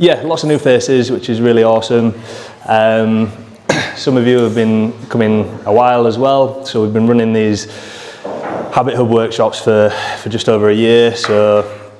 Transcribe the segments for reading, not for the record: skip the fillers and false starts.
Yeah, lots of new faces, which is really awesome. Some of you have been coming a while as well, so we've been running these Habit Hub workshops for just over a year. So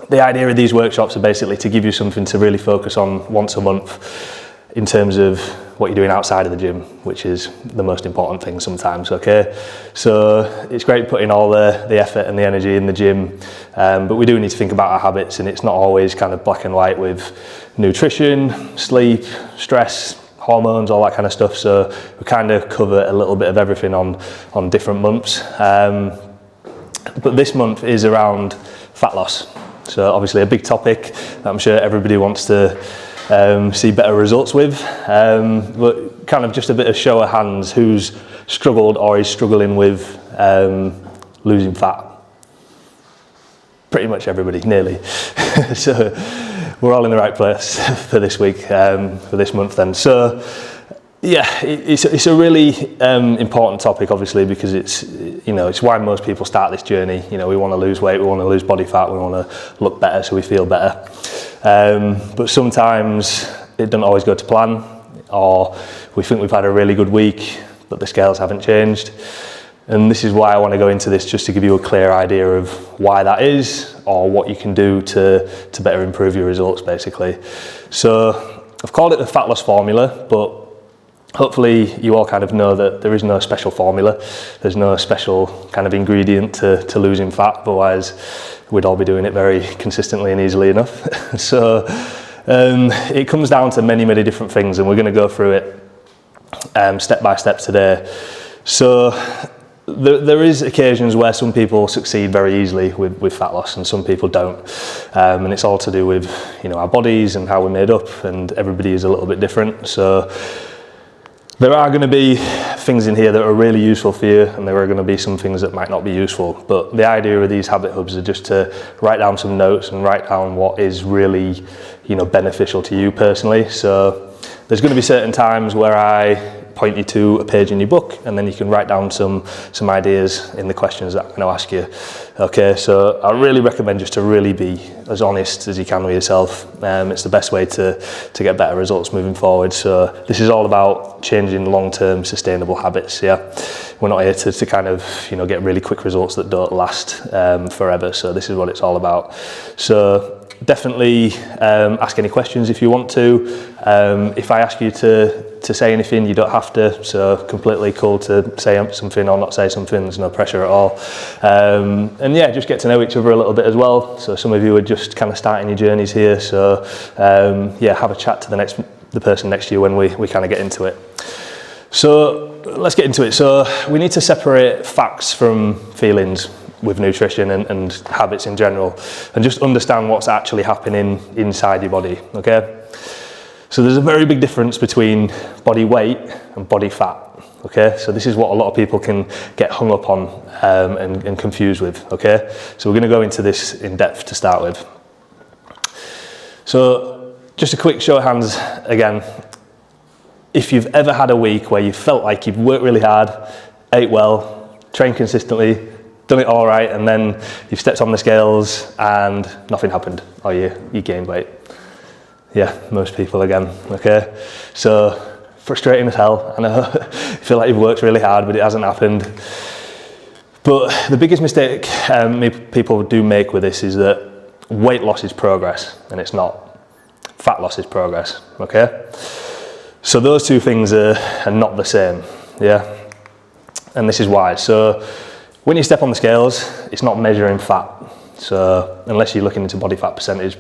the idea of these workshops are basically to give you something to really focus on once a month in terms of what you're doing outside of the gym, which is the most important thing sometimes, okay? So it's great putting all the effort and the energy in the gym, but we do need to think about our habits, and it's not always kind of black and white with nutrition, sleep, stress, hormones, all that kind of stuff. So we kind of cover a little bit of everything on different months. But this month is around fat loss. So obviously a big topic that I'm sure everybody wants to see better results with, but kind of just a bit of show of hands, who's struggled or is struggling with losing fat? Pretty much everybody, nearly. So we're all in the right place for this week, for this month then. So yeah, it's a really important topic, obviously, because it's why most people start this journey. You know, we want to lose weight, we want to lose body fat, we want to look better so we feel better. But sometimes it doesn't always go to plan, or we think we've had a really good week, but the scales haven't changed. And this is why I want to go into this, just to give you a clear idea of why that is, or what you can do to better improve your results, basically. So I've called it the fat loss formula, but hopefully you all kind of know that there is no special formula. There's no special kind of ingredient to losing fat, otherwise we'd all be doing it very consistently and easily enough. So it comes down to many different things, and we're going to go through it step by step today. So there is occasions where some people succeed very easily with fat loss and some people don't, and it's all to do with our bodies and how we're made up, and everybody is a little bit different. So there are going to be things in here that are really useful for you, and there are going to be some things that might not be useful. But the idea of these habit hubs are just to write down some notes and write down what is really, beneficial to you personally. So there's going to be certain times where I point you to a page in your book, and then you can write down some ideas in the questions that I'm going to ask you. Okay, so I really recommend just to really be as honest as you can with yourself. It's the best way to get better results moving forward. So this is all about changing long-term sustainable habits. Yeah, we're not here to kind of get really quick results that don't last forever. So this is what it's all about. So definitely ask any questions if you want to. If I ask you to say anything, you don't have to, so completely cool to say something or not say something. There's no pressure at all. And yeah, just get to know each other a little bit as well. So some of you are just kind of starting your journeys here, so yeah, have a chat to the person next to you when we kind of get into it. So let's get into it. So we need to separate facts from feelings with nutrition and habits in general, and just understand what's actually happening inside your body, okay? So there's a very big difference between body weight and body fat, okay? So this is what a lot of people can get hung up on and confused with, okay? So we're going to go into this in depth to start with. So just a quick show of hands again. If you've ever had a week where you felt like you've worked really hard, ate well, trained consistently, done it all right, and then you've stepped on the scales and nothing happened, or you gained weight. Yeah, most people again, okay? So frustrating as hell, I know. You feel like you've worked really hard, but it hasn't happened. But the biggest mistake people do make with this is that weight loss is progress, and it's not. Fat loss is progress, okay? So those two things are not the same, yeah? And this is why. So when you step on the scales, it's not measuring fat. So unless you're looking into body fat percentage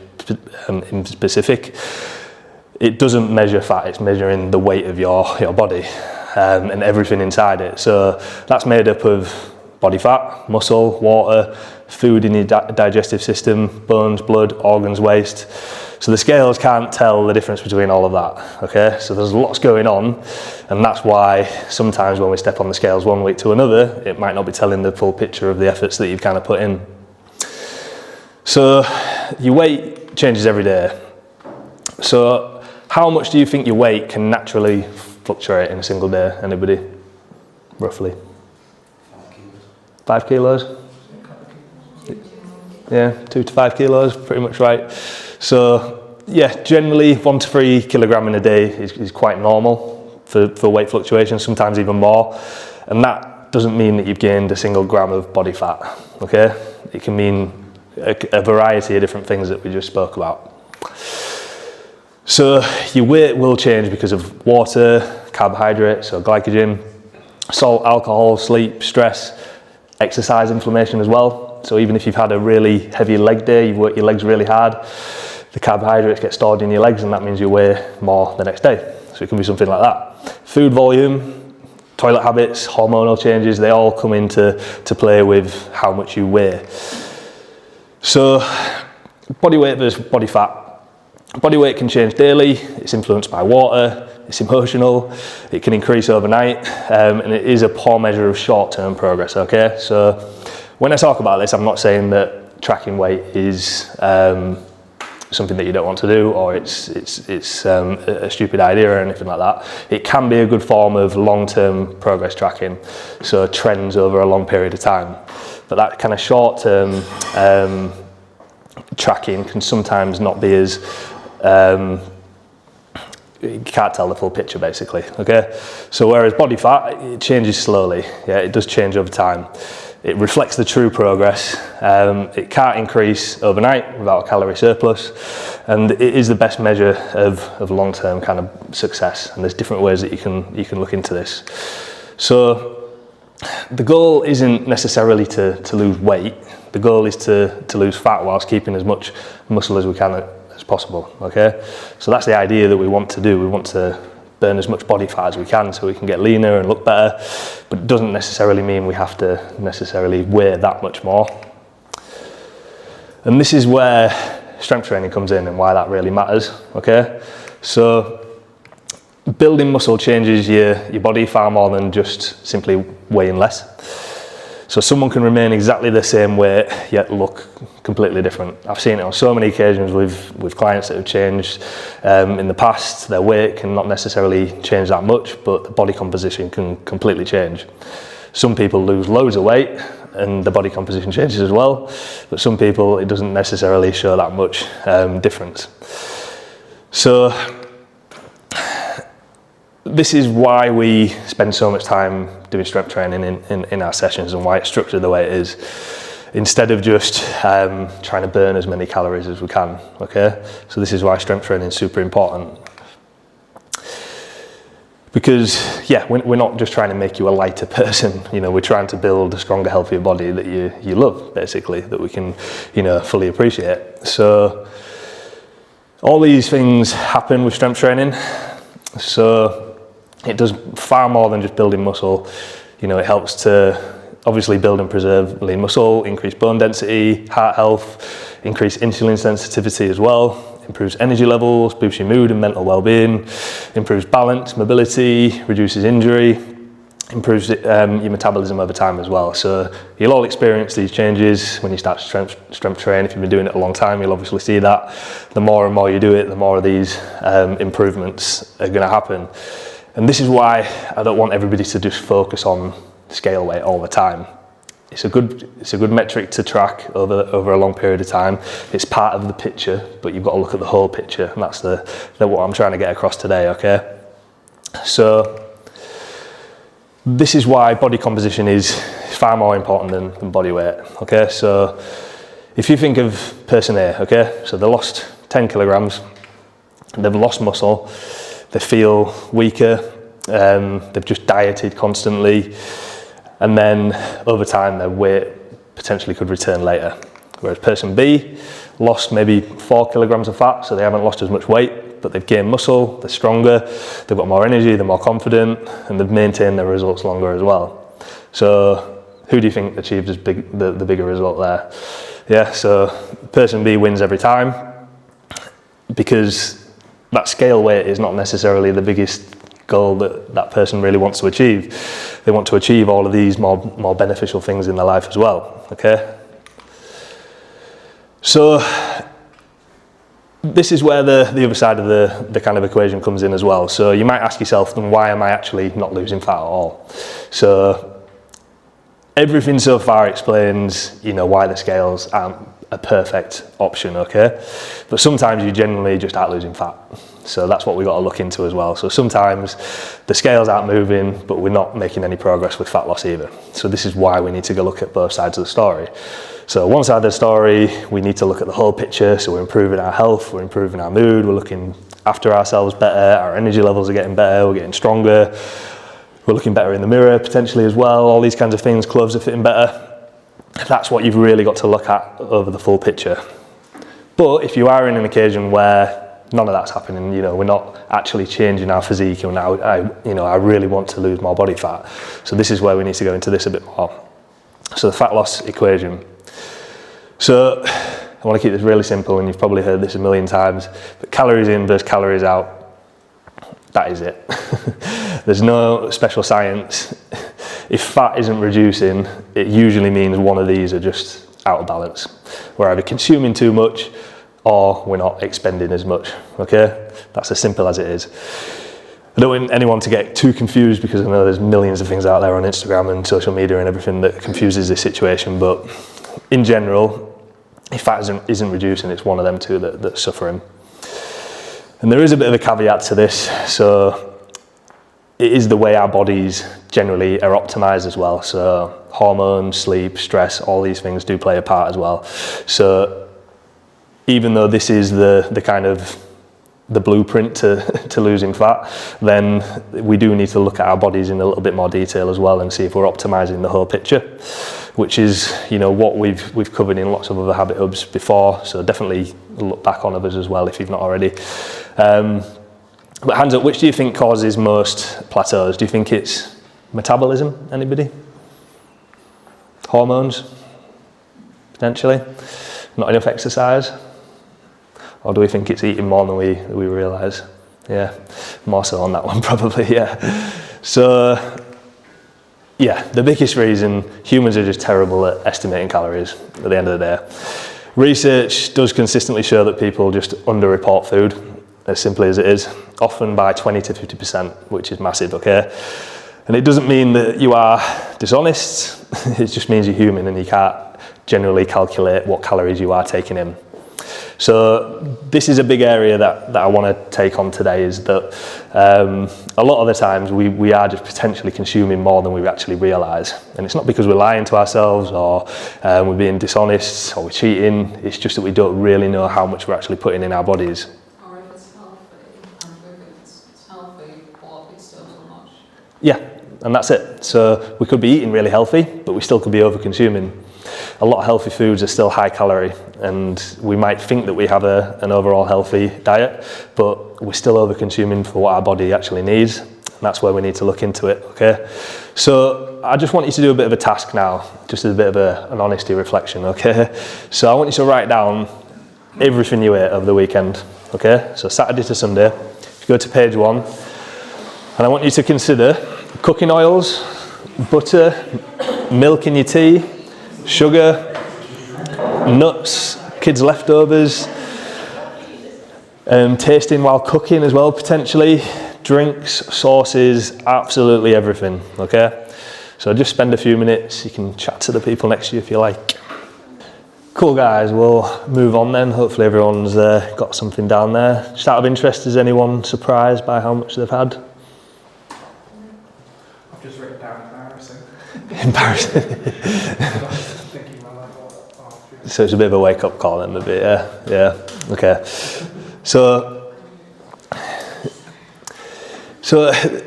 in specific, it doesn't measure fat, it's measuring the weight of your body and everything inside it. So that's made up of body fat, muscle, water, food in your digestive system, bones, blood, organs, waste. So the scales can't tell the difference between all of that, okay? So there's lots going on, and that's why sometimes when we step on the scales one week to another, it might not be telling the full picture of the efforts that you've kind of put in. So your weight changes every day. So how much do you think your weight can naturally fluctuate in a single day? Anybody? Roughly? 5 kilos? Yeah, 2 to 5 kilos, pretty much right. So yeah, generally 1 to 3 kilogram in a day is quite normal for weight fluctuation, sometimes even more. And that doesn't mean that you've gained a single gram of body fat, okay? It can mean a variety of different things that we just spoke about. So your weight will change because of water, carbohydrates, so glycogen, salt, alcohol, sleep, stress, exercise, inflammation as well. So even if you've had a really heavy leg day, you've worked your legs really hard, the carbohydrates get stored in your legs and that means you weigh more the next day. So it can be something like that. Food volume, toilet habits, hormonal changes, they all come into play with how much you weigh. So body weight versus body fat. Body weight can change daily, it's influenced by water, it's emotional, it can increase overnight, and it is a poor measure of short-term progress, okay? So when I talk about this, I'm not saying that tracking weight is something that you don't want to do, or it's a stupid idea or anything like that. It can be a good form of long-term progress tracking, so trends over a long period of time. But that kind of short-term tracking can sometimes not be as you can't tell the full picture basically, okay? So whereas body fat, it changes slowly, yeah, it does change over time. It reflects the true progress. It can't increase overnight without a calorie surplus, and it is the best measure of long-term kind of success. And there's different ways that you can look into this. So the goal isn't necessarily to lose weight. The goal is to lose fat whilst keeping as much muscle as we can as possible, okay? So that's the idea that we want to do. We want to burn as much body fat as we can so we can get leaner and look better, but it doesn't necessarily mean we have to necessarily weigh that much more. And this is where strength training comes in and why that really matters, okay? So building muscle changes your body far more than just simply weighing less. So someone can remain exactly the same weight yet look completely different. I've seen it on so many occasions with clients that have changed in the past. Their weight can not necessarily change that much, but the body composition can completely change. Some people lose loads of weight and the body composition changes as well, but some people it doesn't necessarily show that much difference. So this is why we spend so much time doing strength training in our sessions and why it's structured the way it is, instead of just trying to burn as many calories as we can, okay? So this is why strength training is super important. Because, yeah, we're not just trying to make you a lighter person, you know, we're trying to build a stronger, healthier body that you love, basically, that we can, you know, fully appreciate. So all these things happen with strength training. So it does far more than just building muscle. You know, it helps to obviously build and preserve lean muscle, increase bone density, heart health, increase insulin sensitivity as well, improves energy levels, boosts your mood and mental well-being, improves balance, mobility, reduces injury, improves your metabolism over time as well. So you'll all experience these changes when you start strength train. If you've been doing it a long time, you'll obviously see that. The more and more you do it, the more of these improvements are going to happen. And this is why I don't want everybody to just focus on scale weight all the time. It's a good metric to track over a long period of time. It's part of the picture, but you've got to look at the whole picture, and that's what I'm trying to get across today, okay? So this is why body composition is far more important than body weight, okay? So if you think of person A, okay, so they lost 10 kilograms, they've lost muscle, they feel weaker, they've just dieted constantly, and then over time their weight potentially could return later. Whereas person B lost maybe 4 kilograms of fat, so they haven't lost as much weight, but they've gained muscle, they're stronger, they've got more energy, they're more confident, and they've maintained their results longer as well. So who do you think achieved the bigger result there? Yeah, so person B wins every time, because that scale weight is not necessarily the biggest goal that person really wants to achieve. They want to achieve all of these more beneficial things in their life as well, okay? So this is where the other side of the kind of equation comes in as well. So you might ask yourself, then why am I actually not losing fat at all? So everything so far explains, you know, why the scales aren't a perfect option, okay? But sometimes you generally just aren't losing fat. So that's what we've got to look into as well. So sometimes the scales aren't moving, but we're not making any progress with fat loss either. So this is why we need to go look at both sides of the story. So one side of the story, we need to look at the whole picture. So we're improving our health, we're improving our mood, we're looking after ourselves better, our energy levels are getting better, we're getting stronger, we're looking better in the mirror potentially as well, all these kinds of things, clothes are fitting better. That's what you've really got to look at over the full picture. But if you are in an occasion where none of that's happening, you know, we're not actually changing our physique, and now I really want to lose more body fat. So this is where we need to go into this a bit more. So the fat loss equation. So I want to keep this really simple, and you've probably heard this a million times, but calories in versus calories out, that is it. There's no special science. If fat isn't reducing, it usually means one of these are just out of balance. We're either consuming too much or we're not expending as much, okay? That's as simple as it is. I don't want anyone to get too confused, because I know there's millions of things out there on Instagram and social media and everything that confuses this situation, but in general, if fat isn't reducing, it's one of them two that's suffering. And there is a bit of a caveat to this, so it is the way our bodies generally are optimized as well. So hormones, sleep, stress, all these things do play a part as well. So even though this is the kind of the blueprint to losing fat, then we do need to look at our bodies in a little bit more detail as well and see if we're optimizing the whole picture, which is, you know, what we've covered in lots of other habit hubs before. So definitely look back on others as well if you've not already. But hands up, which do you think causes most plateaus? Do you think it's metabolism? Anybody? Hormones? Potentially? Not enough exercise? Or do we think it's eating more than we realise? Yeah, more so on that one probably, yeah. So, yeah, the biggest reason, humans are just terrible at estimating calories at the end of the day. Research does consistently show that people just underreport food, as simply as it is, often by 20 to 50%, which is massive, okay? And it doesn't mean that you are dishonest, it just means you're human and you can't generally calculate what calories you are taking in. So this is a big area that I want to take on today, is that a lot of the times we are just potentially consuming more than we actually realise. And it's not because we're lying to ourselves or we're being dishonest or we're cheating, it's just that we don't really know how much we're actually putting in our bodies. Or if it's healthy, and if it's healthy, but it's still too much. Yeah, and that's it. So we could be eating really healthy, but we still could be over-consuming. A lot of healthy foods are still high calorie, and we might think that we have an overall healthy diet, but we're still over consuming for what our body actually needs, and that's where we need to look into it, okay? So I just want you to do a bit of a task now, just as a bit of an honesty reflection, okay? So I want you to write down everything you ate over the weekend, okay? So Saturday to Sunday, if you go to page 1, and I want you to consider cooking oils, butter, milk in your tea, sugar, nuts, kids' leftovers, tasting while cooking as well potentially, drinks, sauces, absolutely everything, okay? So just spend a few minutes, you can chat to the people next to you if you like. Cool guys, we'll move on then. Hopefully everyone's got something down there. Just out of interest, is anyone surprised by how much they've had? I've just written down embarrassing. Embarrassing. So it's a bit of a wake-up call then, maybe, yeah, okay. So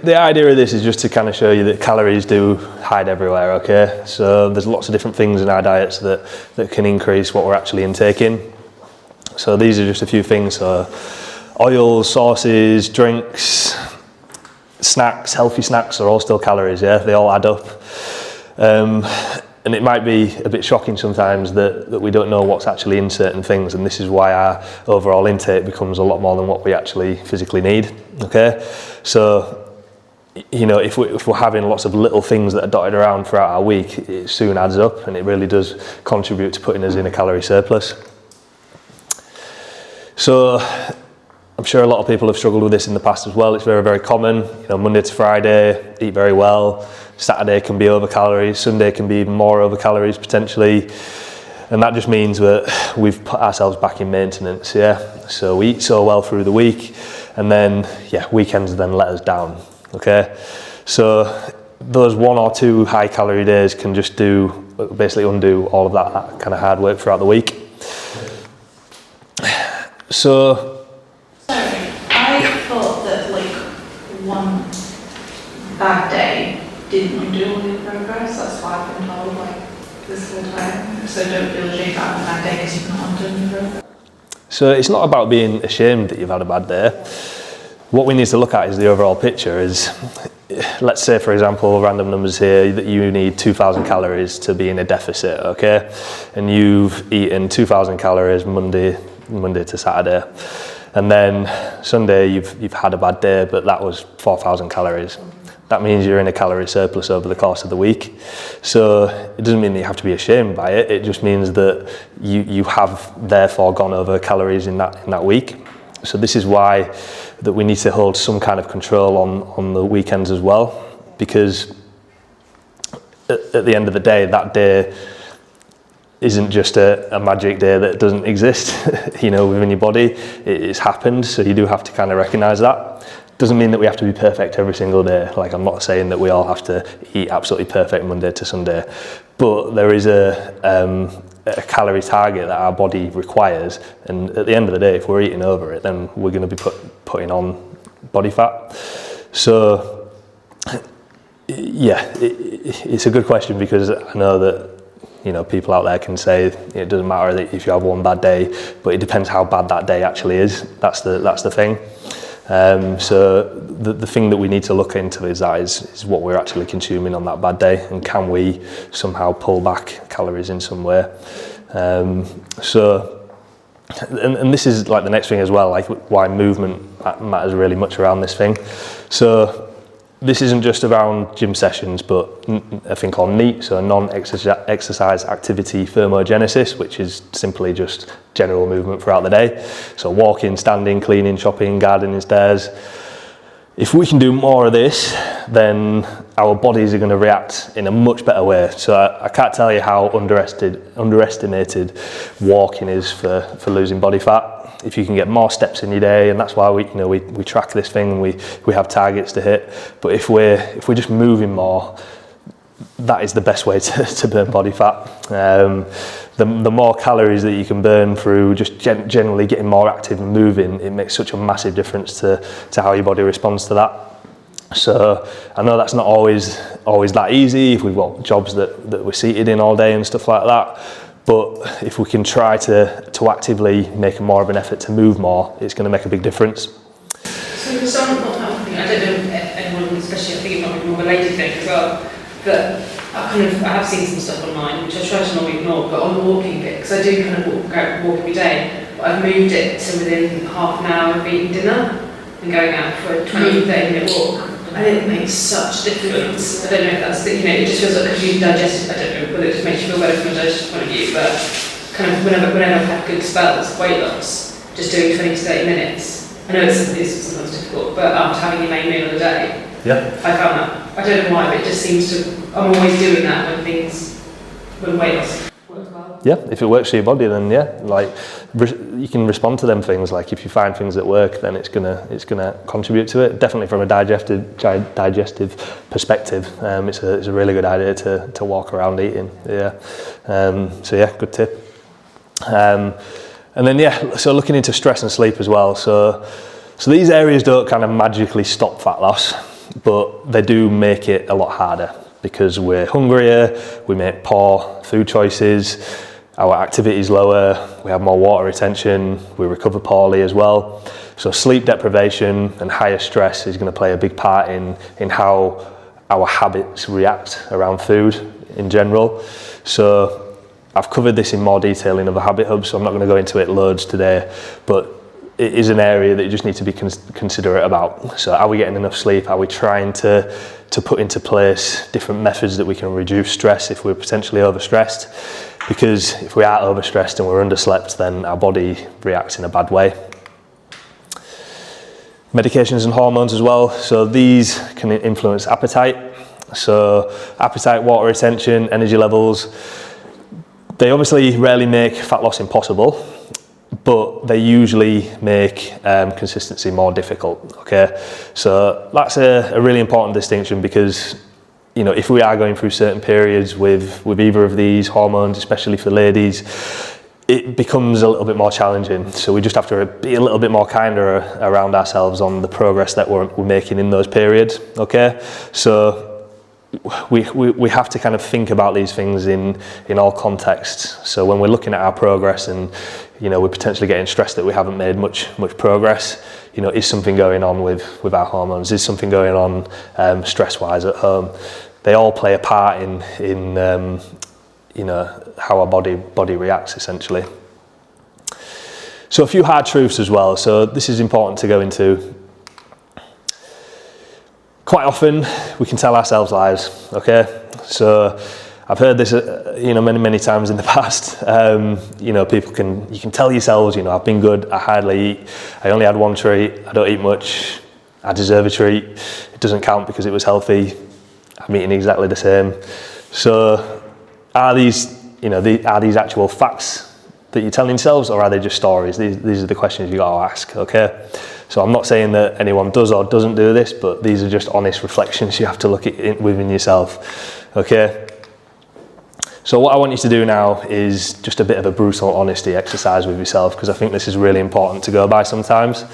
the idea of this is just to kind of show you that calories do hide everywhere, okay? So there's lots of different things in our diets that can increase what we're actually intaking. So these are just a few things, so oils, sauces, drinks, snacks, healthy snacks are all still calories, yeah? They all add up. And it might be a bit shocking sometimes that we don't know what's actually in certain things, and this is why our overall intake becomes a lot more than what we actually physically need, okay? So, you know, if we're having lots of little things that are dotted around throughout our week, it soon adds up, and it really does contribute to putting us in a calorie surplus. So, I'm sure a lot of people have struggled with this in the past as well. It's very, very common. You know, Monday to Friday, eat very well. Saturday can be over calories. Sunday can be even more over calories potentially. And that just means that we've put ourselves back in maintenance, yeah. So we eat so well through the week, and then, weekends then let us down, okay. So those 1 or 2 high calorie days can just basically undo all of that kind of hard work throughout the week. So I thought that like one bad day didn't undo all your progress. That's why I've been told like this whole time. So don't feel ashamed about a bad day because you've not undone your progress. So it's not about being ashamed that you've had a bad day. What we need to look at is the overall picture. Let's say, for example, random numbers here, that you need 2,000 calories to be in a deficit, okay? And you've eaten 2,000 calories Monday to Saturday. And then Sunday you've had a bad day, but that was 4,000 calories. That means you're in a calorie surplus over the course of the week. So it doesn't mean that you have to be ashamed by it. It just means that you have therefore gone over calories in that week. So this is why that we need to hold some kind of control on the weekends as well, because at the end of the day, that day isn't just a magic day that doesn't exist, within your body. It's happened, so you do have to kind of recognise that. Doesn't mean that we have to be perfect every single day. Like, I'm not saying that we all have to eat absolutely perfect Monday to Sunday, but there is a calorie target that our body requires, and at the end of the day, if we're eating over it, then we're going to be putting on body fat. So it's a good question, because I know that people out there can say it doesn't matter that if you have one bad day, but it depends how bad that day actually is. That's the thing. So the thing that we need to look into is what we're actually consuming on that bad day, and can we somehow pull back calories in some way. And this is like the next thing as well, like why movement matters really much around this thing. So this isn't just around gym sessions, but a thing called NEAT, so non-exercise activity thermogenesis, which is simply just general movement throughout the day. So walking, standing, cleaning, shopping, gardening, stairs. If we can do more of this, then our bodies are going to react in a much better way. So I can't tell you how underestimated walking is for losing body fat. If you can get more steps in your day, and that's why we track this thing, and we have targets to hit. But if we're just moving more, that is the best way to burn body fat. The more calories that you can burn through just generally getting more active and moving, it makes such a massive difference to how your body responds to that. So I know that's not always that easy if we've got jobs that we're seated in all day and stuff like that. But if we can try to actively make more of an effort to move more, it's going to make a big difference. So for some, I don't know anyone, especially I think it might be more of a lady thing as well, but I have seen some stuff online, which I try to not ignore, but on the walking bit, because I do kind of walk every day, but I've moved it to within half an hour of eating dinner and going out for a 20-30 minute walk. And it makes such a difference. I don't know if that's, it just feels like, because you digest, I don't know whether it just makes you feel better from a digestion point of view, but kind of whenever I've had good spells, weight loss, just doing 20 to 30 minutes, I know it's sometimes difficult, but after having your main meal of the day, I found that. I don't know why, but it just seems to, I'm always doing that when weight loss works well. Yeah, if it works for your body, then you can respond to them things. Like if you find things that work, then it's gonna contribute to it. Definitely from a digestive perspective, it's a really good idea to walk around eating. Good tip. And then so looking into stress and sleep as well. So these areas don't kind of magically stop fat loss, but they do make it a lot harder, because we're hungrier, we make poor food choices, our activity is lower, we have more water retention, we recover poorly as well. So sleep deprivation and higher stress is going to play a big part in how our habits react around food in general. So I've covered this in more detail in other habit hubs, so I'm not going to go into it loads today, but it is an area that you just need to be considerate about. So are we getting enough sleep? Are we trying to put into place different methods that we can reduce stress if we're potentially overstressed? Because if we are overstressed and we're underslept, then our body reacts in a bad way. Medications and hormones as well. So these can influence appetite. So appetite, water retention, energy levels. They obviously rarely make fat loss impossible, but they usually make consistency more difficult, okay? So that's a really important distinction, because you know, if we are going through certain periods with either of these hormones, especially for ladies, it becomes a little bit more challenging. So we just have to be a little bit more kinder around ourselves on the progress that we're making in those periods, okay? So we have to kind of think about these things in all contexts. So when we're looking at our progress and, you know, we're potentially getting stressed that we haven't made much progress, you know, is something going on with our hormones? Is something going on stress-wise at home? They all play a part in you know, how our body reacts, essentially. So a few hard truths as well. So this is important to go into. Quite often we can tell ourselves lies, okay? So I've heard this, you know, many times in the past. You know, you can tell yourselves, you know, I've been good, I hardly eat, I only had one treat, I don't eat much, I deserve a treat, it doesn't count because it was healthy, I'm eating exactly the same. So are these, you know, are these actual facts that you're telling yourselves, or are they just stories? These are the questions you got to ask, okay? So I'm not saying that anyone does or doesn't do this, but these are just honest reflections you have to look at within yourself, okay? So what I want you to do now is just a bit of a brutal honesty exercise with yourself, because I think this is really important to go by sometimes.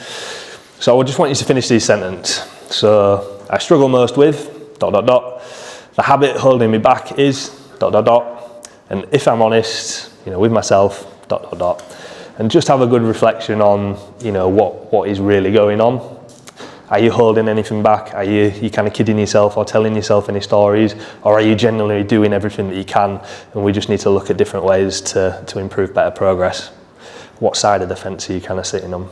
So I just want you to finish this sentence. So I struggle most with ... The habit holding me back is ... And if I'm honest, you know, with myself ... And just have a good reflection on, you know, what is really going on. Are you holding anything back? Are you kind of kidding yourself or telling yourself any stories? Or are you genuinely doing everything that you can? And we just need to look at different ways to improve better progress. What side of the fence are you kind of sitting on?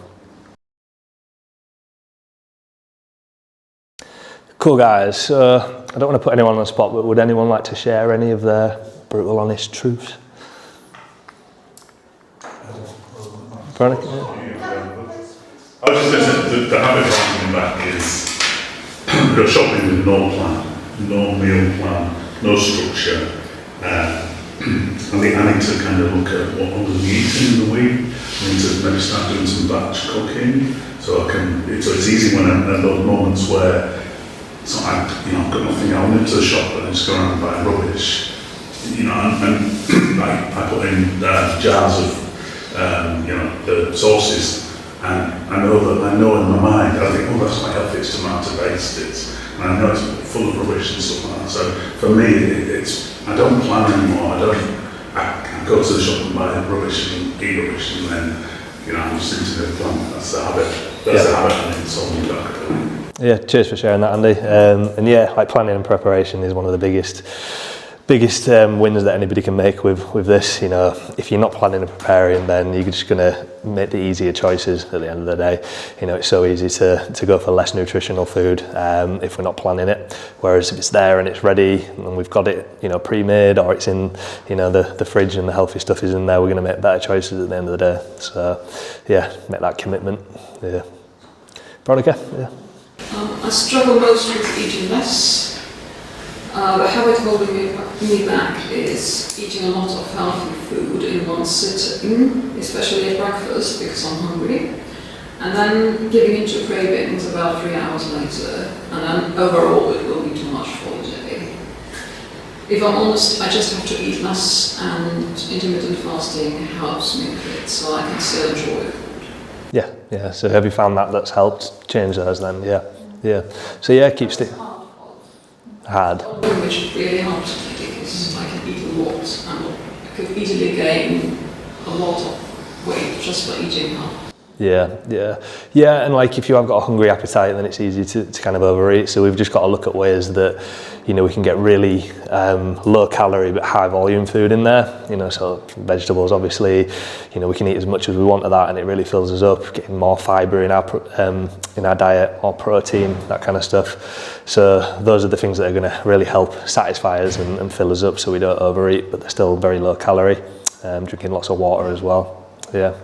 Cool, guys. So I don't want to put anyone on the spot, but would anyone like to share any of their brutal, honest truths? Veronica? I was just going to say, the habit of coming back is go shopping with no plan, no meal plan, no structure. I need to kind of look at what I'm going to be eating in the week. I need to maybe start doing some batch cooking, so it's easy when I'm at those moments where I've got nothing. I went into the shop and I just go around and buy rubbish, you know, and I put in jars of the sauces, and I know in my mind, I think, oh, that's quite healthy, it's tomato based, and I know it's full of rubbish and stuff like that. So for me, I don't plan anymore. I go to the shop and buy rubbish and eat rubbish, and then, you know, I'm just into the plan. That's the habit. That's the habit, and it's all you've got to do. Yeah, cheers for sharing that, Andy. And yeah, like planning and preparation is one of the biggest wins that anybody can make with this. You know, if you're not planning and preparing, then you're just going to make the easier choices at the end of the day. You know, it's so easy to go for less nutritional food if we're not planning it. Whereas if it's there and it's ready and we've got it, you know, pre-made, or it's in, you know, the fridge and the healthy stuff is in there, we're going to make better choices at the end of the day. So yeah, make that commitment. Yeah. Veronica? Yeah. I struggle most with eating less. The habit holding me back is eating a lot of healthy food in one sitting, especially at breakfast because I'm hungry, and then giving into cravings about 3 hours later, and then overall it will be too much for the day. If I'm honest, I just have to eat less, and intermittent fasting helps me with it, so I can still enjoy food. Yeah. So have you found that's helped change those then? Yeah. So yeah, keep sticking. Hard. Which really helps me because I can eat a lot, and I could easily gain a lot of weight just by eating healthy. Yeah, and like if you have got a hungry appetite, then it's easy to kind of overeat. So we've just got to look at ways that, you know, we can get really low calorie but high volume food in there. You know, so vegetables, obviously, you know, we can eat as much as we want of that, and it really fills us up. Getting more fibre in our diet, more protein, that kind of stuff. So those are the things that are going to really help satisfy us and fill us up, so we don't overeat, but they're still very low calorie. Drinking lots of water as well. Yeah.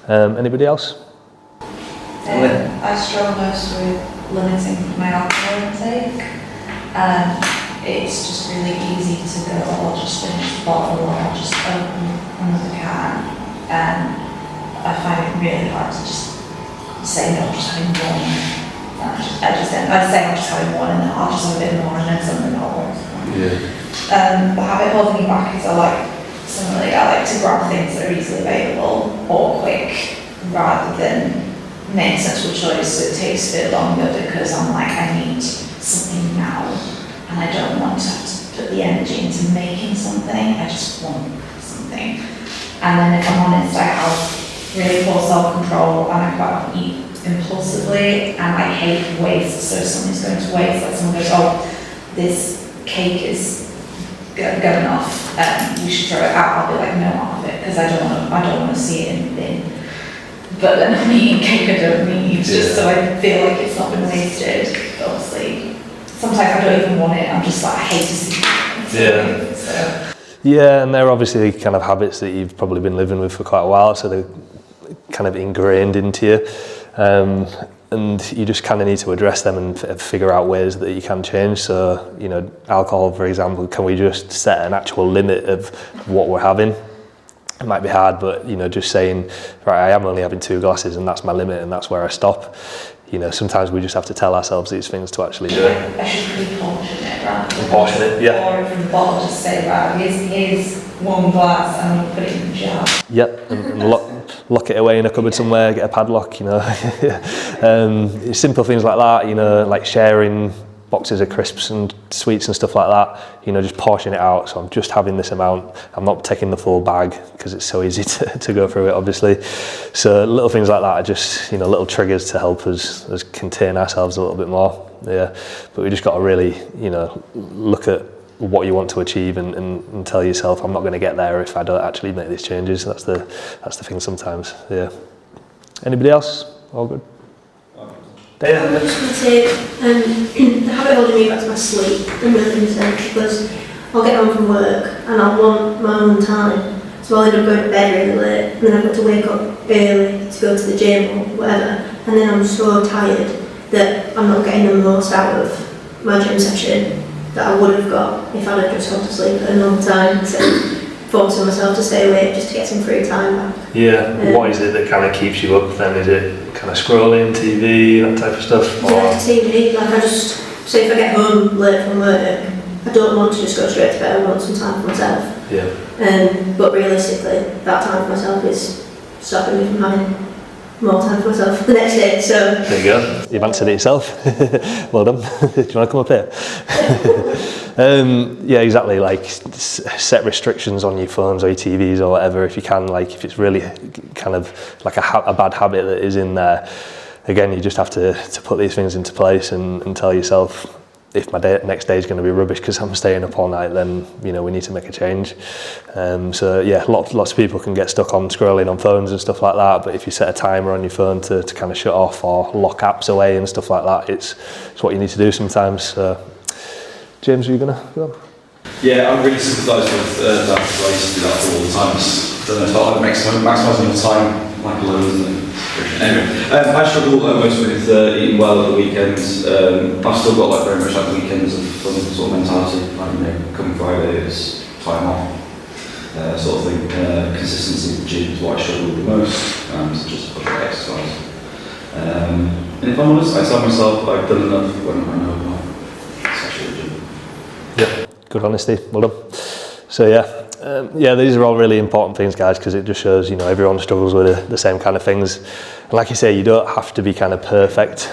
Anybody else? I struggle most with limiting my alcohol intake. it's just really easy to go, oh, I'll just finish the bottle, or I'll just open another can. And I find it really hard to just say, no, I'm just having one. I say I'm just having one, and then I'll just have a bit more, and then something else. Yeah. The habit holding me back is I like to grab things that are easily available or quick, rather than make a sensible choice that takes a bit longer, because I'm like, I need something now, and I don't want to have to put the energy into making something. I just want something. And then if I'm honest, I have really poor self-control, and I quite often eat impulsively, and I hate waste. So if something's going to waste, like someone goes, oh, this cake is going off, we should throw it out, I'll be like, no, I'll have it, because I don't want to see it in the bin. But then I'm eating cake I don't need, just so I feel like it's not been wasted. But obviously, sometimes I don't even want it, I'm just like, I hate to see it. So. Yeah, and they're obviously kind of habits that you've probably been living with for quite a while, so they're kind of ingrained into you. And you just kind of need to address them and figure out ways that you can change. So, you know, alcohol, for example, can we just set an actual limit of what we're having? It might be hard, but, you know, just saying, right, I am only having 2 glasses and that's my limit and that's where I stop. You know, sometimes we just have to tell ourselves these things to actually do it. I should pre-portion it, right? Portion it, yeah. Or from the bottle, just say, right, here's 1 glass and I'm going to put it in the jar. Yep, and lock it away in a cupboard somewhere, get a padlock, you know. Simple things like that, you know, like sharing boxes of crisps and sweets and stuff like that, you know, just portion it out. So I'm just having this amount, I'm not taking the full bag, because it's so easy to go through it, obviously. So little things like that are just, you know, little triggers to help us contain ourselves a little bit more. Yeah, but we just got to really, you know, look at what you want to achieve and tell yourself, I'm not going to get there if I don't actually make these changes. That's the thing sometimes. Yeah. Anybody else? All good? I was just going to say, the habit holding me back to my sleep in really sense, because I'll get home from work and I'll want my own time, so I'll end up going to bed really late, and then I've got to wake up early to go to the gym or whatever, and then I'm so tired that I'm not getting the most out of my gym session that I would have got if I'd have just gone to sleep at a normal time, so forcing myself to stay awake just to get some free time back. Yeah, what is it that kind of keeps you up then? Is it kind of scrolling, TV, that type of stuff? Yeah, TV, like I just, say if I get home late from work, I don't want to just go straight to bed, I want some time for myself. Yeah. But realistically, that time for myself is stopping me from having more time for myself the next day, so... There you go, you've answered it yourself. Well done. Do you want to come up here? Yeah, exactly, like set restrictions on your phones or your TVs or whatever if you can, like if it's really kind of like a bad habit that is in there. Again, you just have to put these things into place and tell yourself, if my next day is going to be rubbish because I'm staying up all night, then, you know, we need to make a change. So yeah, lots of people can get stuck on scrolling on phones and stuff like that, but if you set a timer on your phone to kind of shut off or lock apps away and stuff like that, it's what you need to do sometimes. So, James, are you going to go on? Yeah, I really sympathise with that, because I used to do that all the time. I don't know, it felt like maximising your time, like loads and anyway, I struggle most with eating well at the weekends. I've still got like very much like weekends of fun sort of mentality, like, you know, come Friday it's time off, sort of thing. Consistency in the gym is what I struggle with the most, so just push that exercise. And if I'm honest, I tell myself I've done enough when I know it's actually the gym. Yeah, good honesty, well done. So yeah, these are all really important things, guys, because it just shows, you know, everyone struggles with the same kind of things. And like you say, you don't have to be kind of perfect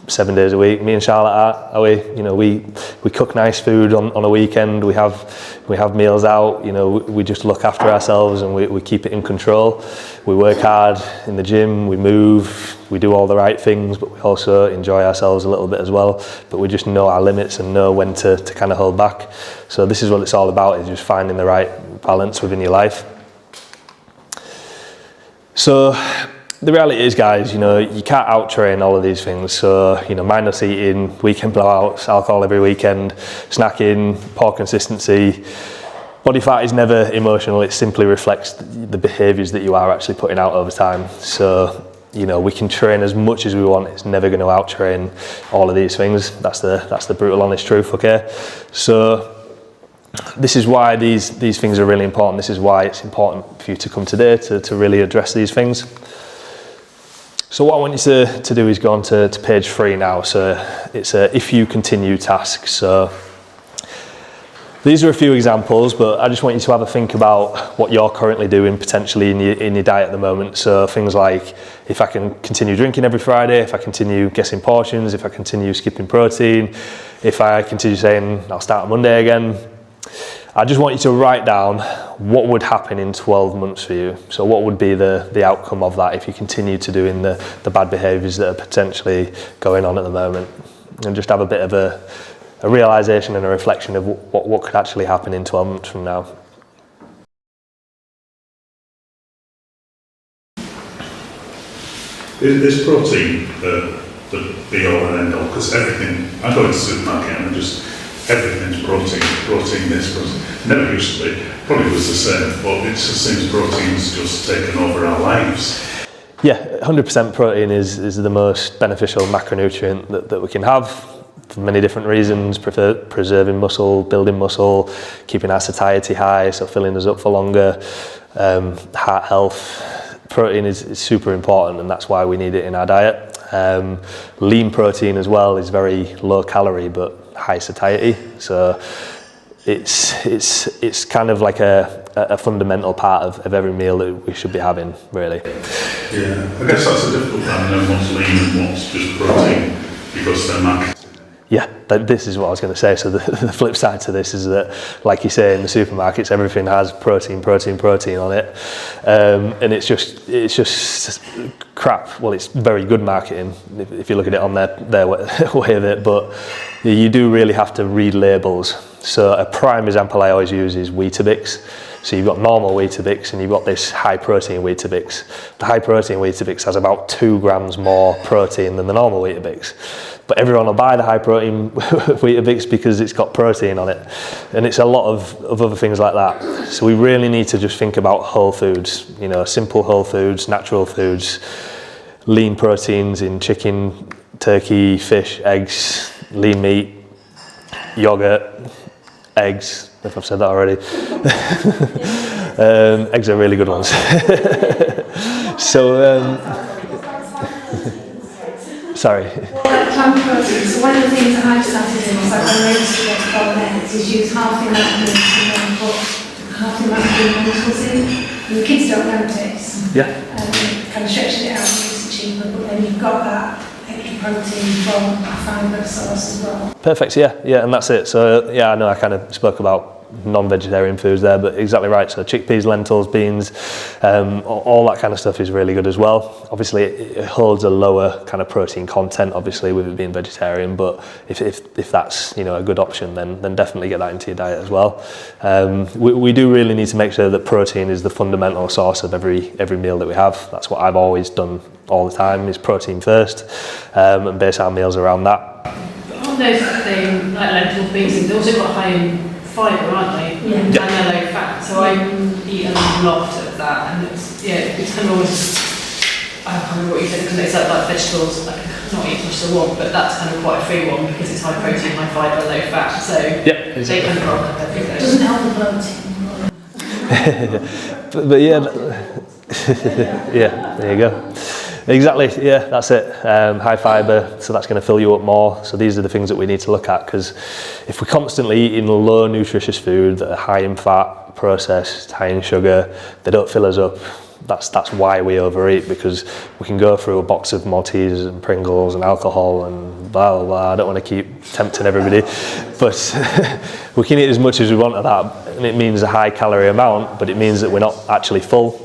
7 days a week. Me and Charlotte are we? You know, we cook nice food on a weekend. We have meals out. You know, we just look after ourselves and we keep it in control. We work hard in the gym. We move. We do all the right things, but we also enjoy ourselves a little bit as well. But we just know our limits and know when to kind of hold back. So this is what it's all about: is just finding the right balance within your life. So the reality is, guys, you know, you can't out-train all of these things. So, you know, mindless eating, weekend blowouts, alcohol every weekend, snacking, poor consistency. Body fat is never emotional. It simply reflects the behaviours that you are actually putting out over time. So, you know, we can train as much as we want. It's never going to out-train all of these things. That's the brutal, honest truth. Okay, so this is why these things are really important. This is why it's important for you to come today to really address these things. So what I want you to do is go on to page 3 now. So it's a if you continue task. So these are a few examples, but I just want you to have a think about what you're currently doing potentially in your diet at the moment. So things like, if I can continue drinking every Friday, if I continue guessing portions, if I continue skipping protein, if I continue saying I'll start on Monday again. I just want you to write down what would happen in 12 months for you. So what would be the outcome of that if you continue to doing the bad behaviours that are potentially going on at the moment, and just have a bit of a realisation and a reflection of what could actually happen in 12 months from now. Is protein the be all and end all? Because everything, I go into the supermarket and everything's protein this, protein. Never used to be, probably was the same, but it just seems protein's just taken over our lives. Yeah, 100% protein is the most beneficial macronutrient that we can have for many different reasons: preserving muscle, building muscle, keeping our satiety high, so filling us up for longer, heart health. Protein is super important, and that's why we need it in our diet. Lean protein as well is very low calorie but high satiety, so it's kind of like a fundamental part of every meal that we should be having, really. Yeah, I guess that's a difficult one, knowing what's lean and what's just protein, because they're marketed. Yeah, this is what I was going to say. So the flip side to this is that, like you say, in the supermarkets, everything has protein on it, and it's just crap. Well, it's very good marketing if you look at it on their way of it, but you do really have to read labels. So a prime example I always use is Weetabix. So you've got normal Weetabix and you've got this high protein Weetabix. The high protein Weetabix has about 2 grams more protein than the normal Weetabix. But everyone will buy the high protein Weetabix because it's got protein on it. And it's a lot of other things like that. So we really need to just think about whole foods, you know, simple whole foods, natural foods, lean proteins in chicken, turkey, fish, eggs, lean meat, yogurt, eggs, if I've said that already. Eggs are really good ones. Sorry. Plant protein. So one of the things that I've started doing is I've arranged to get bolognese is use half the amount of meat and then put half the amount of lentils in. And the kids don't notice. Yeah. Kind of stretching it out and makes it cheaper, but then you've got that extra protein from a fibre source as well. Perfect, yeah, and that's it. So yeah, I know I kind of spoke about non-vegetarian foods there, but exactly right. So chickpeas, lentils, beans, all that kind of stuff is really good as well. Obviously it holds a lower kind of protein content, obviously, with it being vegetarian, but if that's, you know, a good option, then definitely get that into your diet as well. We do really need to make sure that protein is the fundamental source of every meal that we have. That's what I've always done all the time, is protein first, and base our meals around that. On those things like lentils, beans, they're also quite high in fibre, aren't they? Yeah. And they're low fat, so I eat a lot of that, and it's kind of almost, I can't remember what you said, because it's like vegetables, like not eat as much as I want, but that's kind of quite a free one because it's high protein, high fibre, low fat, so Yep, exactly. they kind of rock up everything. It doesn't help the protein. but yeah, yeah, there you go. Exactly, yeah, that's it. High fibre, so that's going to fill you up more. So these are the things that we need to look at, because if we're constantly eating low nutritious food that are high in fat, processed, high in sugar, they don't fill us up. That's why we overeat, because we can go through a box of Maltesers and Pringles and alcohol and blah, blah, blah. I don't want to keep tempting everybody, but we can eat as much as we want of that, and it means a high calorie amount, but it means that we're not actually full.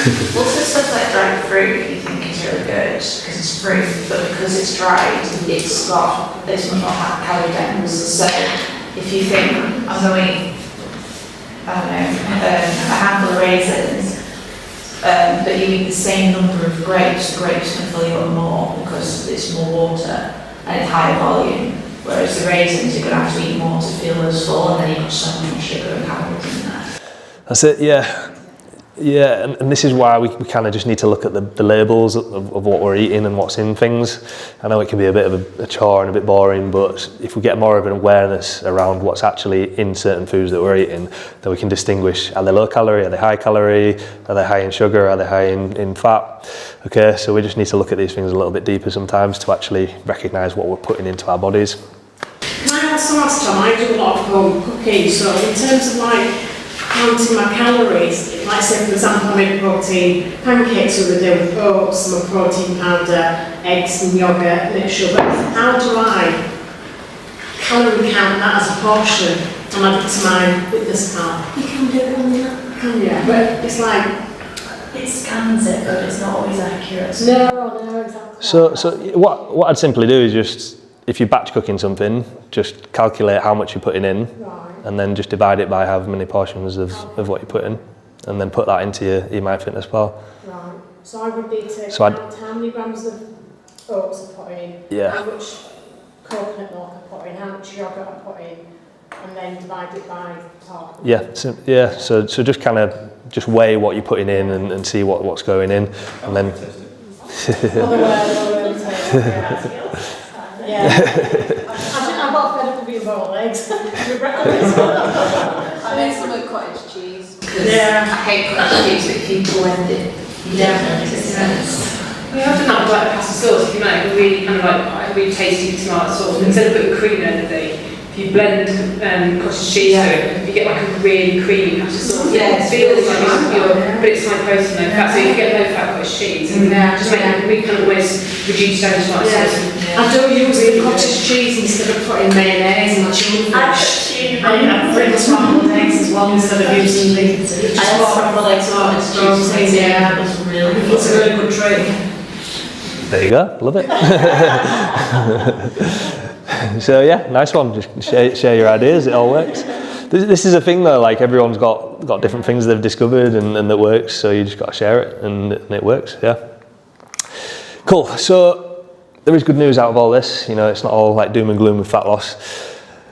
Also stuff like dried fruit you think is really good because it's fruit, but because it's dried, it's much more calorie dense. So if you think I'm going to eat, I don't know, a handful of raisins, but you eat the same number of grapes, the grapes can fill you up more because it's more water and it's higher volume. Whereas the raisins, you're going to have to eat more to feel as full, and then you've got so much sugar and calories in there. That's it, yeah. Yeah, and this is why we kind of just need to look at the labels of what we're eating and what's in things. I know it can be a bit of a chore and a bit boring, but if we get more of an awareness around what's actually in certain foods that we're eating, then we can distinguish, are they low calorie, are they high calorie, are they high in sugar, are they high in fat? Okay, so we just need to look at these things a little bit deeper sometimes to actually recognise what we're putting into our bodies. Can I also ask, Tom, I do a lot of home cooking, so in terms of like counting my calories, like say for example I made protein pancakes the other day with oats, some protein powder, eggs and yogurt, and sugar. How do I calorie count that as a portion and add it to my fitness pal? You can do it on the app. Can you? But it's like... It scans it, but it's not always accurate. No, exactly. So what I'd simply do is just, if you're batch cooking something, just calculate how much you're putting in, and then just divide it by however many portions of what you put in, and then put that into your MyFitnessPal. Right. So I would need to So count how many grams of oats I put in, Yeah. how much coconut milk I put in, how much yogurt I put in, and then divide it by top. Yeah, so just kind of just weigh what you're putting in and see what's going in, and then. Yeah. I got fed up with being boiled eggs. I made some with cottage cheese. Yeah. I hate cottage cheese, but if you blend it, you definitely get sense. We have done that with like pasta sauce, if you make a really kind of like a really tasty tomato sauce. Instead of putting cream in anything, if you blend cottage cheese to it, you get like a really creamy pasta sauce. Yeah, It feels like it's pure, but it's high protein, no fat. So you get low fat cottage cheese, and just make we kind of always reduce down to tomato sauce. I do use the cottage cheese instead of putting mayonnaise and tuna fish. I bring scrambled eggs as well instead of using the... I have scrambled eggs on it. Yeah, it's really good. it's a really good trick. There you go, love it. So yeah, nice one. Just share your ideas. It all works. This is a thing though. Like everyone's got different things they've discovered and that works. So you just got to share it, and it works. Yeah. Cool. So there is good news out of all this. You know, it's not all like doom and gloom with fat loss.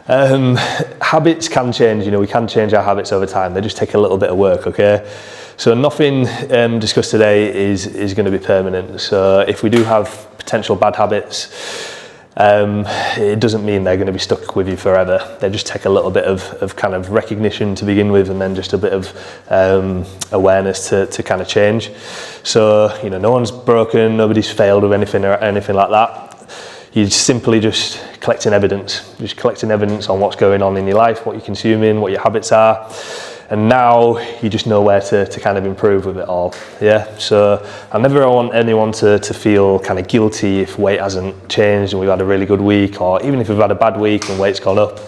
Habits can change. You know, we can change our habits over time. They just take a little bit of work. Okay. So nothing discussed today is going to be permanent. So if we do have potential bad habits, it doesn't mean they're going to be stuck with you forever. They just take a little bit of kind of recognition to begin with, and then just a bit of awareness to kind of change. So, you know, no one's broken, nobody's failed with anything or anything like that. You're simply just collecting evidence on what's going on in your life, what you're consuming, what your habits are. And now you just know where to kind of improve with it all. Yeah. So I never want anyone to feel kind of guilty if weight hasn't changed and we've had a really good week, or even if we've had a bad week and weight's gone up.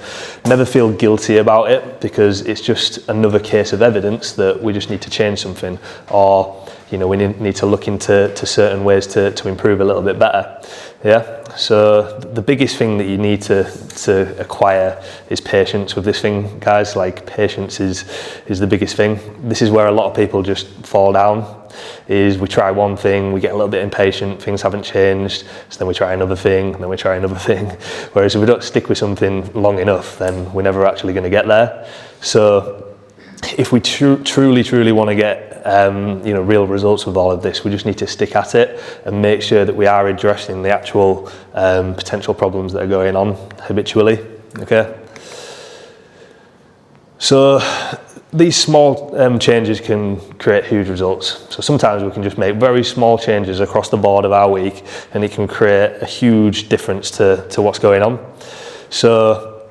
Never feel guilty about it, because it's just another case of evidence that we just need to change something, or you know, we need to look into certain ways to improve a little bit better. Yeah. So the biggest thing that you need to acquire is patience with this thing, guys. Like, patience is the biggest thing. This is where a lot of people just fall down. Is we try one thing, we get a little bit impatient, things haven't changed, so then we try another thing, and then we try another thing. Whereas if we don't stick with something long enough, then we're never actually going to get there. So if we truly want to get you know, real results with all of this, we just need to stick at it and make sure that we are addressing the actual potential problems that are going on habitually. Okay. So these small changes can create huge results. So sometimes we can just make very small changes across the board of our week, and it can create a huge difference to what's going on. So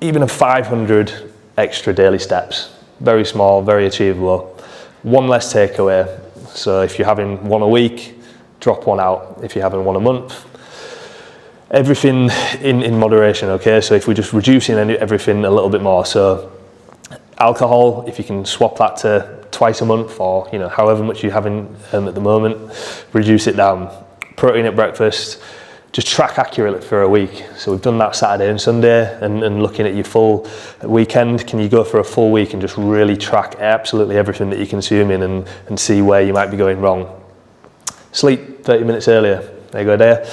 even a 500 extra daily steps, very small, very achievable. One less takeaway. So if you're having one a week, drop one out. If you're having one a month, everything in moderation. Okay. So if we're just reducing everything a little bit more. So alcohol, if you can swap that to twice a month, or you know, however much you're having at the moment, reduce it down. Protein at breakfast, just track accurately for a week. So we've done that Saturday and Sunday, and looking at your full weekend, can you go for a full week and just really track absolutely everything that you're consuming and see where you might be going wrong. Sleep 30 minutes earlier, there you go there.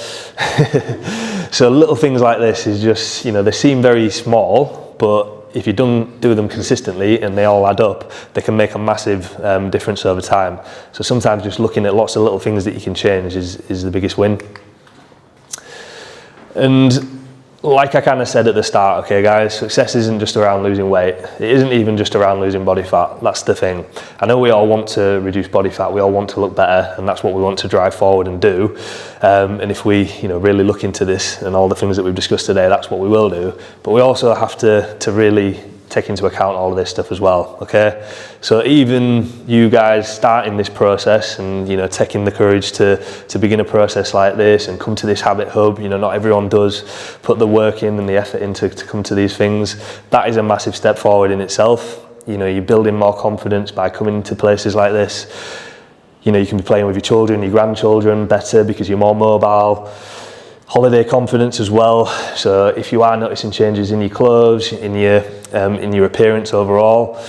So little things like this is just, you know, they seem very small, but if you don't do them consistently and they all add up, they can make a massive difference over time. So sometimes just looking at lots of little things that you can change is the biggest win. And like I kind of said at the start, okay guys, success isn't just around losing weight. It isn't even just around losing body fat. That's the thing. I know we all want to reduce body fat, we all want to look better, and that's what we want to drive forward and do. And if we, really look into this and all the things that we've discussed today, that's what we will do. But we also have to really take into account all of this stuff as well, okay? So even you guys starting this process and taking the courage to begin a process like this and come to this habit hub, not everyone does put the work in and the effort in to come to these things. That is a massive step forward in itself. You're building more confidence by coming to places like this. You can be playing with your children, your grandchildren better because you're more mobile. Holiday confidence as well. So if you are noticing changes in your clothes, in your appearance overall,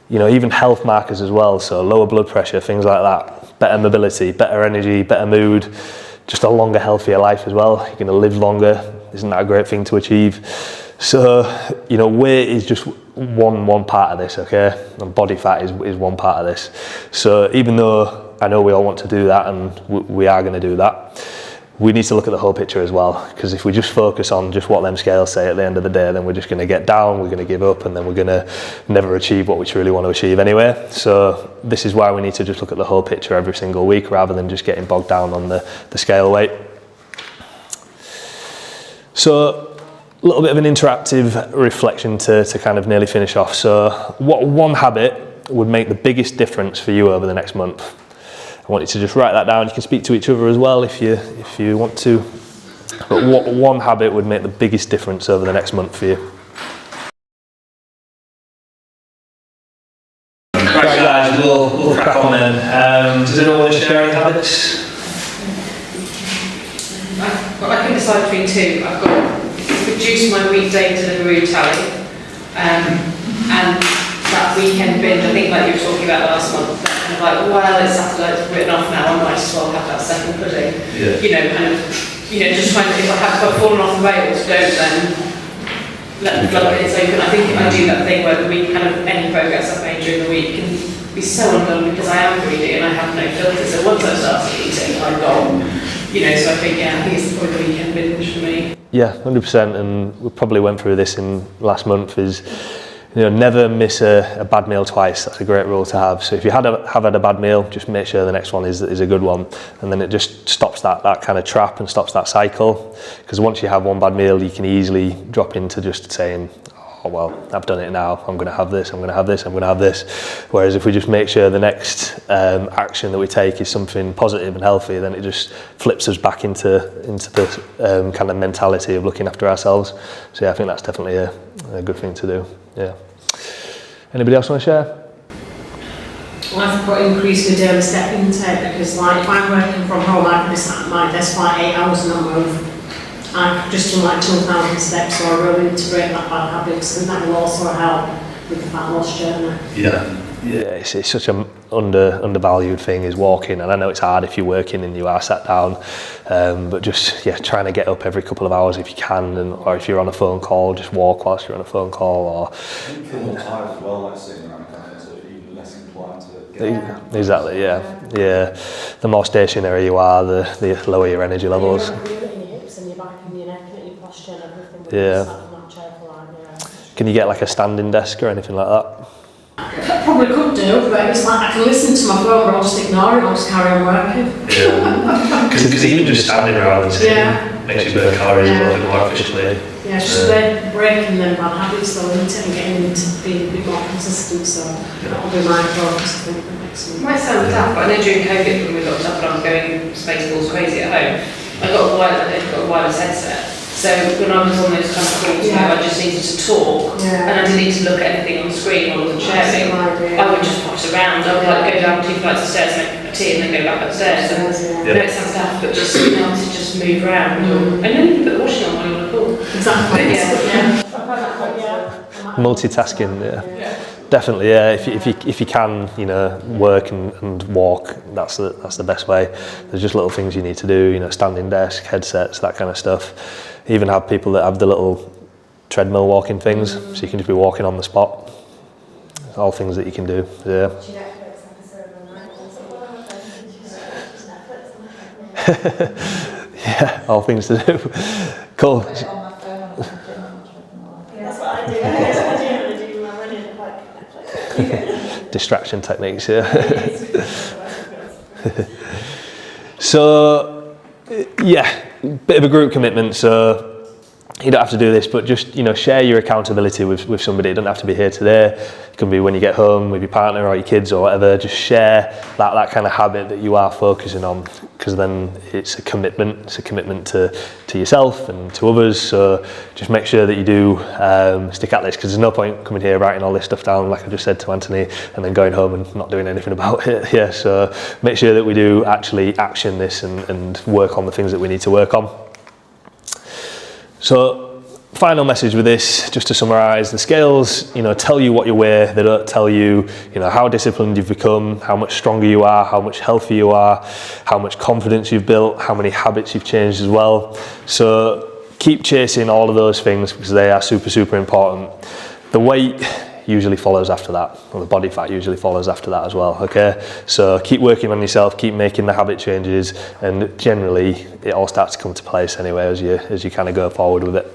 even health markers as well. So lower blood pressure, things like that. Better mobility, better energy, better mood, just a longer, healthier life as well. You're going to live longer. Isn't that a great thing to achieve? So weight is just one part of this, okay? And body fat is one part of this. So even though I know we all want to do that, and we are going to do that, we need to look at the whole picture as well, because if we just focus on just what them scales say at the end of the day, then we're just going to get down, we're going to give up, and then we're going to never achieve what we truly want to achieve anyway. So this is why we need to just look at the whole picture every single week rather than just getting bogged down on the scale weight. So a little bit of an interactive reflection to kind of nearly finish off. So what one habit would make the biggest difference for you over the next month? I want you to just write that down. You can speak to each other as well if you want to. But what one habit would make the biggest difference over the next month for you? Right guys, we'll crack on then. Does anyone want to share any habits? I can decide between two. I've got reduce my weekday delivery tally, and that weekend binge. I think like you were talking about last month. Well, it's Saturday, it's written off now, I might as well have that second pudding. Yeah. Just trying to, if I've fallen off the rails, don't then let the floodgates open. I think if I do that thing where the week, any progress I've made during the week can be so undone because I am greedy and I have no filter. So once I start eating, I'm gone. So I think it's probably the weekend binge for me. Yeah, 100%, and we probably went through this in last month is, never miss a bad meal twice. That's a great rule to have. So if you have had a bad meal, just make sure the next one is a good one. And then it just stops that kind of trap and stops that cycle. Because once you have one bad meal, you can easily drop into just saying, oh, well, I've done it now. I'm going to have this, I'm going to have this, I'm going to have this. Whereas if we just make sure the next action that we take is something positive and healthy, then it just flips us back into the kind of mentality of looking after ourselves. So yeah, I think that's definitely a good thing to do. Yeah. Anybody else want to share? Well, I've got increased my daily step intake because, if I'm working from home, I can be sat at my desk for 8 hours and not move. I've just done 2,000 steps, so I really integrate that bad habits, and that will also help with the fat loss journey. Yeah, it's such an undervalued thing is walking, and I know it's hard if you're working and you are sat down, but just trying to get up every couple of hours if you can, or if you're on a phone call, just walk whilst you're on a phone call. Or you feel more tired as well, like sitting around the cafe, so you're even less inclined to get Exactly, yeah. The more stationary you are, the lower your energy levels. You're in your hips and your back and your neck and your posture and everything. Can you get like a standing desk or anything like that? I probably could do, but it's I can listen to my phone, but I'll just ignore it, I'll just carry on working. Yeah. Because even just standing around and sitting makes you burn calories a little bit more efficiently. Yeah, it's just breaking them bad habits though, isn't it, and getting into being a bit more consistent, so that'll be my focus, I think, for next week. It might sound tough, but I know during COVID when we locked up and I was going Spaceballs crazy at home, I got a wireless headset. So when I was on those kind of calls, I just needed to talk, and I didn't need to look at anything on the screen while I wasn't sharing. I would just pop around. I would go down 2 flights of stairs, make a tea, and then go back upstairs. And I know it sounds tough, but just being able to just move around. And then you put the washing on while you're on a call. Exactly. Multitasking, definitely, yeah. If you can, work and walk, that's the best way. There's just little things you need to do, standing desk, headsets, that kind of stuff. Even have people that have the little treadmill walking things, so you can just be walking on the spot. All things that you can do. Yeah. Yeah, all things to do. Cool. That's what I do. I do my running like Distraction techniques, yeah. So, yeah, bit of a group commitment. So you don't have to do this, but just, you know, share your accountability with somebody. It doesn't have to be here today. It can be when you get home with your partner or your kids or whatever. Just share that kind of habit that you are focusing on, because then it's a commitment. It's a commitment to yourself and to others. So just make sure that you do stick at this, because there's no point coming here writing all this stuff down, like I just said to Anthony, and then going home and not doing anything about it. Yeah, so make sure that we do actually action this and work on the things that we need to work on. So, final message with this, just to summarise, the scales, you know, tell you what you weigh. They don't tell you, you know, how disciplined you've become, how much stronger you are, how much healthier you are, how much confidence you've built, how many habits you've changed as well. So keep chasing all of those things, because they are super, super important. The weight usually follows after that, or the body fat usually follows after that as well, okay? So keep working on yourself, keep making the habit changes, and generally it all starts to come to place anyway as you kind of go forward with it.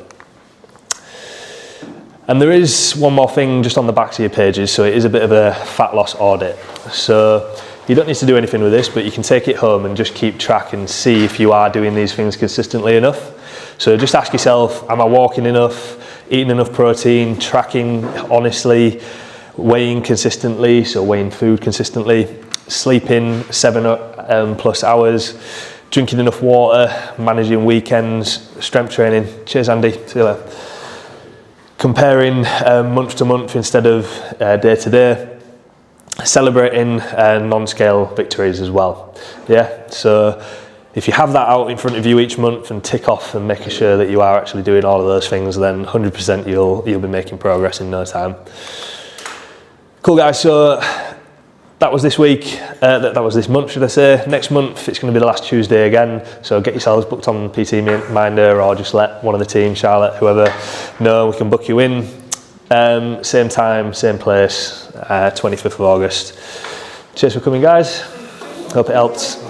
And there is one more thing just on the backs of your pages, so it is a bit of a fat loss audit. So you don't need to do anything with this, but you can take it home and just keep track and see if you are doing these things consistently enough. So just ask yourself, am I walking enough? Eating enough protein, tracking honestly, weighing consistently, so weighing food consistently, sleeping 7 plus hours, drinking enough water, managing weekends, strength training. Cheers, Andy. See you later. Comparing month to month instead of day to day. Celebrating non-scale victories as well. Yeah, so if you have that out in front of you each month and tick off and making sure that you are actually doing all of those things, then 100% you'll be making progress in no time. Cool, guys. So that was this week. That was this month, should I say. Next month it's going to be the last Tuesday again. So get yourselves booked on PT Minder, or just let one of the team, Charlotte, whoever, know. We can book you in. Same time, same place. 25th of August. Cheers for coming, guys. Hope it helped.